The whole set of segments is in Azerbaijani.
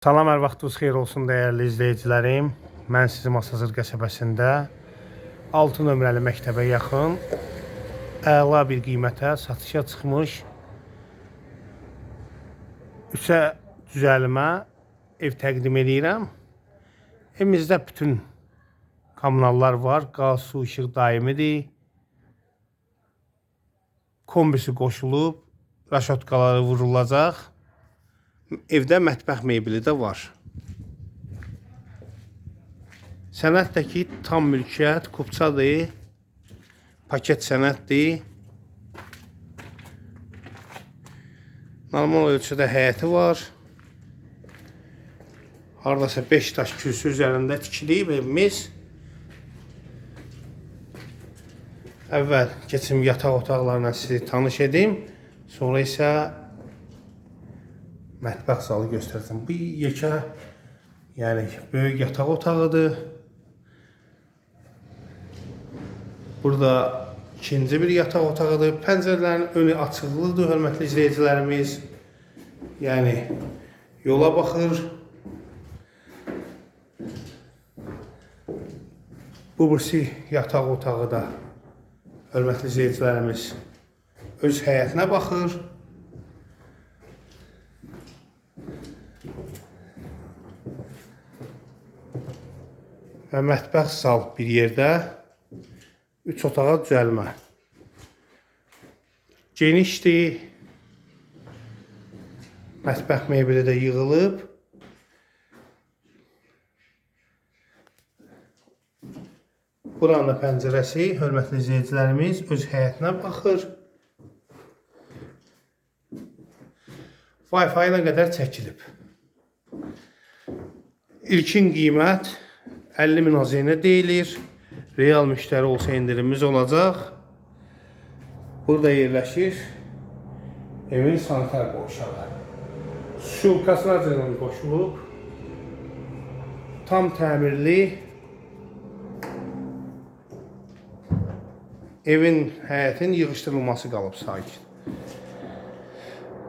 Salam, hər vaxtınız xeyir olsun dəyərli izləyicilərim. Mən sizi Masazır qəsəbəsində 6 nömrəli məktəbə yaxın əla bir qiymətə satışa çıxmış 3-ə düzəlmə ev təqdim edirəm. Evimizdə bütün kommunallar var. Qaz, su, işıq daimidir. Kombisi qoşulub, raşotkaları vurulacaq. Evdə mətbəx mebeli də var. Sənətdəki tam mülkiyyət, kupçadır, paket sənətdir. Normal ölçüdə həyəti var. Haradasa 5 daş kürsü üzərində tikilib evimiz. Əvvəl keçim yataq otaqlarına sizi tanış edim. Sonra isə mətbəx zalı göstərəcəm. Bu yekə, yəni böyük yataq otağıdır. Burada ikinci bir yataq otağıdır. Pəncərələrin önü açıqlıdır, hörmətli izləyicilərimiz. Yəni yola baxır. Burası yataq otağı da, hörmətli izləyicilərimiz, öz həyətinə baxır. Və mətbəx zal bir yerdə, 3 otağa düzəlmə. Genişdir. Mətbəx mebeli də yığılıb. Buranın da pəncərəsi, hörmətli izləyicilərimiz, öz həyətinə baxır. Wi-Fi ilə qədər çəkilib. İlkin qiymət 50.000 azeyinə deyilir. Real müştəri olsa indirimimiz olacaq. Burada yerləşir evin sanitar qovşağı. Şulkasına cırılmış qoşulub. Tam təmirli. Evin, həyətin yığışdırılması qalıb sakin.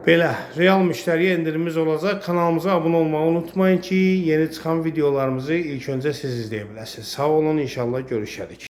Belə, real müştəriyə indirimimiz olacaq. Kanalımıza abunə olmağı unutmayın ki, yeni çıxan videolarımızı ilk öncə siz izləyə biləsiniz. Sağ olun, inşallah görüşərik.